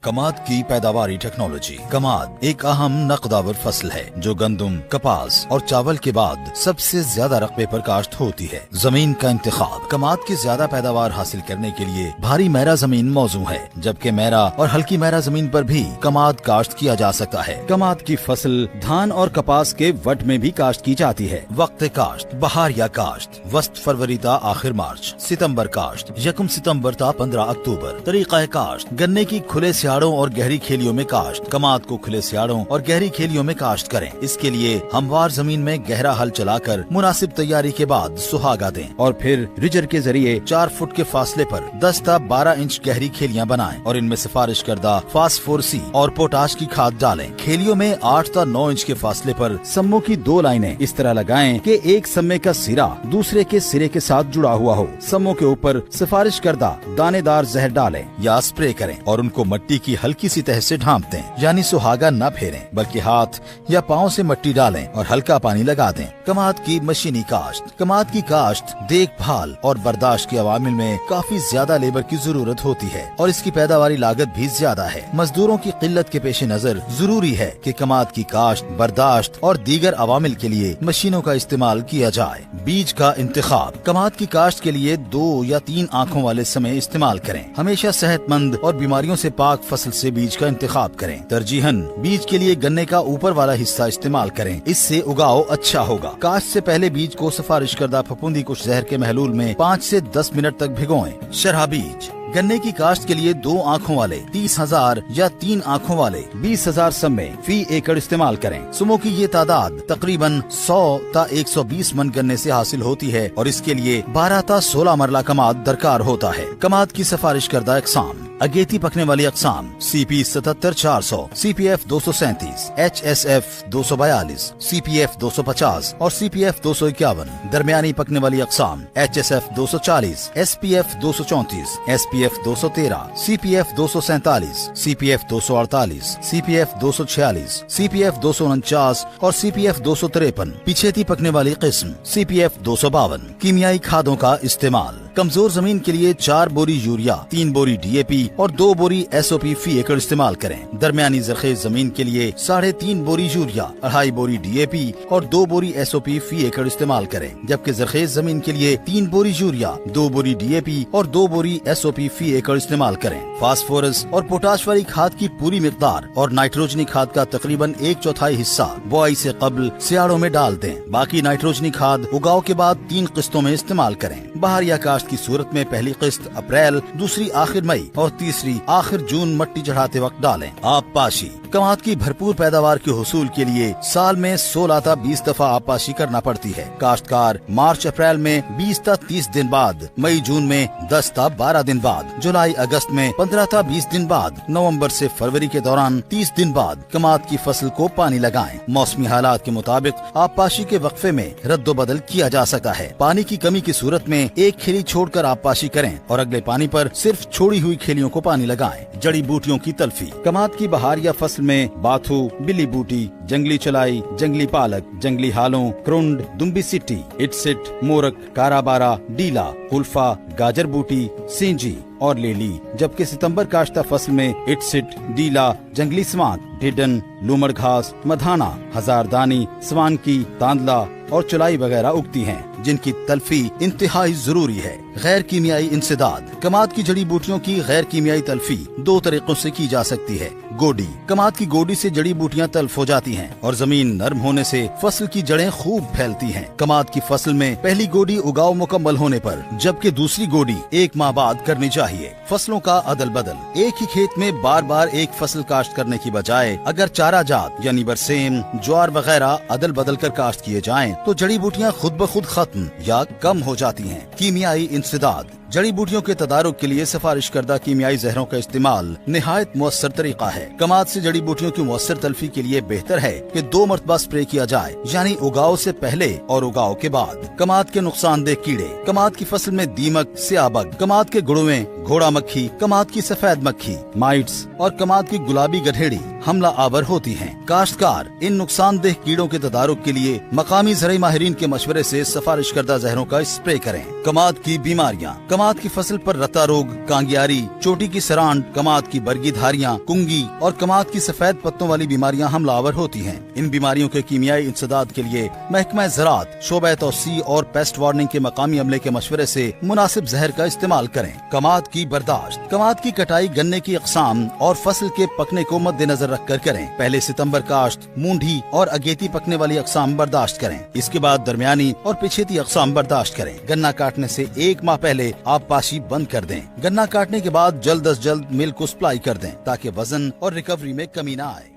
कमाद की पैदावारी टेक्नोलॉजी। कमाद एक अहम नकदावर फसल है जो गंदम, कपास और चावल के बाद सबसे ज्यादा रकबे पर काश्त होती है। जमीन का इंतखाब। कमाद की ज्यादा पैदावार हासिल करने के लिए भारी मैरा जमीन मौजू है, जबकि मैरा और हल्की मैरा जमीन पर भी कमाद काश्त किया जा सकता है। कमाद की फसल धान और कपास के वट में भी काश्त की जाती है। वक्त काश्त बहार या काश्त वस्त फरवरी ता आखिर मार्च। सितंबर काश्त 1 सितंबर ता 15 अक्टूबर। तरीका काश्त गन्ने की खुले सियाड़ों और गहरी खेलियों में काश्त। कमाद को खुले सियाड़ों और गहरी खेलियों में काश्त करें। इसके लिए हमवार जमीन में गहरा हल चलाकर मुनासिब तैयारी के बाद सुहागा दें और फिर रिजर के जरिए 4 फुट के फासले पर 10 ता 12 इंच गहरी खेलियां बनाएं और इनमें सिफारिश करदा फास्फोरसी और पोटाश की खाद डालें। खेलियों में 8 ता 9 इंच के फासले पर सम्मों की 2 लाइनें इस तरह लगाएं कि एक सम्मे का सिरा दूसरे के सिरे के साथ जुड़ा हुआ हो। सम्मों के ऊपर सिफारिश करदा दानेदार जहर डालें या स्प्रे करें और उनको मिट्टी की हल्की सी तह से ढांप दें, यानी सुहागा न फेरें बल्कि हाथ या पाँव से मिट्टी डालें और हल्का पानी लगा दें। कमाद की मशीनी काश्त। कमाद की काश्त देखभाल और बर्दाश्त के अवामिल में काफी ज्यादा लेबर की जरूरत होती है और इसकी पैदावारी लागत भी ज्यादा है। मजदूरों की किल्लत के पेश नजर जरूरी है कि कमाद की काश्त, बर्दाश्त और दीगर अवामिल के लिए मशीनों का इस्तेमाल किया जाए। बीज का इंतखाब। कमाद की काश्त के लिए 2 या 3 आँखों वाले समय इस्तेमाल करें। हमेशा सेहतमंद और बीमारियों से पाक फसल से बीज का इंतखाब करें। तरजीहन बीज के लिए गन्ने का ऊपर वाला हिस्सा इस्तेमाल करें, इससे उगाव अच्छा होगा। काश्त से पहले बीज को सिफारिश करदा फफूंदी कुछ जहर के महलूल में 5 से 10 मिनट तक भिगोएं। शरहा बीज। गन्ने की काश्त के लिए 2 आँखों वाले 30,000 या 3 आँखों वाले 20,000 सम्मे फी एकड़ इस्तेमाल करें। सुमों की ये तादाद तकरीबन 100 ता 120 मन गन्ने से हासिल होती है और इसके लिए 12 ता 16 मरला कमाद दरकार होता है। कमाद की सिफारिश करदा अक़साम। अगेती पकने वाली अक़साम CP 77-400, CPF 237, HSF 242, CPF 250 और CPF 251। दरमियानी पकने वाली अक़साम HSF 240, SPF 234, SPF 213, CPF 247, CPF 248, CPF 246, CPF 249 और CPF 253। पिछेती पकने वाली किस्म CPF 252। कीमियाई खादों का इस्तेमाल। कमजोर जमीन के लिए 4 बोरी यूरिया, 3 बोरी DAP और 2 बोरी SOP फी एकड़ इस्तेमाल करें। दरमियानी जरखेज जमीन के लिए 3.5 बोरी यूरिया, 2.5 बोरी DAP और 2 बोरी SOP फी एकड़ इस्तेमाल करें, जबकि जरखेज जमीन के लिए 3 बोरी यूरिया, 2 बोरी DAP और 2 बोरी SOP फी एकड़ इस्तेमाल करें। फास्फोरस और पोटाश वाली खाद की पूरी मिकदार और नाइट्रोजनी खाद का तकरीबन 1/4 हिस्सा बुआई से कबल सियाड़ों में डाल दें। बाकी नाइट्रोजनी खाद उगाव के बाद 3 किस्तों में इस्तेमाल करें। बहार या काश्त की सूरत में पहली किस्त अप्रैल, दूसरी आखिर मई और तीसरी आखिर जून मट्टी चढ़ाते वक्त डालें। आबपाशी। कमाद की भरपूर पैदावार के हुसूल के लिए साल में 16 ता 20 दफा आबपाशी करना पड़ती है। काश्तकार मार्च अप्रैल में 20 ता 30 दिन बाद, मई जून में 10 ता 12 दिन बाद, जुलाई अगस्त में 15 ता 20 दिन बाद, नवंबर से फरवरी के दौरान 30 दिन बाद कमाद की फसल को पानी लगाएं। मौसमी हालात के मुताबिक आबपाशी के वक्फे में रद्दो बदल किया जा सकता है। पानी की कमी की सूरत में एक खेली छोड़कर आबपाशी करें और अगले पानी पर सिर्फ छोड़ी हुई खेलियों को पानी लगाएं। जड़ी बूटियों की तल्फी। कमाद की बहार या फसल में बाथू, बिल्ली बूटी, जंगली चलाई, जंगली पालक, जंगली हालों, क्रुंड, दुम्बी सिट्टी, इटसिट, मोरक, काराबारा, डीला, हुल्फा, गाजर बूटी, सिंजी और लेली। जबकि सितंबर काश्ता फसल में इटसिट, डीला, जंगली स्वान, ढिडन, लूमड़ घास, मधाना, हजारदानी, स्वान की, तांदला और चुलाई वगैरह उगती हैं, जिनकी तल्फी इंतहाई जरूरी है। गैर कीमियाई इंसदाद। कमाद की जड़ी बूटियों की गैर कीमियाई तल्फी 2 तरीकों से की जा सकती है। गोडी। कमाद की गोडी से जड़ी बूटियां तल्फ हो जाती हैं और जमीन नरम होने से फसल की जड़ें खूब फैलती हैं। कमाद की फसल में पहली गोडी उगाव मुकम्मल होने पर, जबकि दूसरी गोडी 1 माह बाद करनी चाहिए। फसलों का अदल बदल। एक ही खेत में बार बार एक फसल काश्त करने की बजाय अगर चारा जात यानी बरसेम, ज्वार वगैरह अदल बदल कर काश्त किए जाएं, तो जड़ी बूटियां खुद ब खुद खत्म या कम हो जाती हैं। कीमियाई इंसदाद। जड़ी बूटियों के तदारुक के लिए सिफारिश करदा कीमियाई जहरों का इस्तेमाल निहायत मुअस्सर तरीका है। कमाद से जड़ी बूटियों की मुअस्सर तल्फी के लिए बेहतर है कि 2 मरतबा स्प्रे किया जाए, यानी उगाव से पहले और उगाव के बाद। कमाद के नुकसानदेह कीड़े। कमाद की फसल में दीमक, स्याबक, कमाद के गुड़ुए, घोड़ा मक्खी, कमाद की सफेद मक्खी, माइट्स और कमाद की गुलाबी गधेड़ी हमला आवर होती हैं। काश्तकार इन नुकसानदेह कीड़ों के तदारुक के लिए मकामी ज़राई माहिरीन के मशवरे से सिफारिश करदा जहरों का स्प्रे करें। कमाद की बीमारियाँ। कमाद की फसल पर रत्ता रोग, कांगियारी, चोटी की सरांड, कमाद की बरगी धारियाँ, कुंगी और कमाद की सफेद पत्तों वाली बीमारियां हमलावर होती हैं। इन बीमारियों के कीमियाई इंसदाद के लिए महकमा ज़राअत, शोबा तौसी और पेस्ट वार्निंग के मकामी अमले के मशवरे से मुनासिब जहर का इस्तेमाल करें। कमाद की बर्दाश्त, कमाद की कटाई गन्ने की अक़साम और फसल के पकने को मद्देनजर रख कर करें। पहले सितंबर काश्त, मूंढी और अगेती पकने वाली अक़साम बर्दाश्त करें। इसके बाद दरमियानी और पिछेती अक़साम बर्दाश्त करें। गन्ना काटने से 1 माह पहले आप पाशी बंद कर दें। गन्ना काटने के बाद जल्द अज जल्द मिल को सप्लाई कर दें ताकि वजन और रिकवरी में कमी न आए।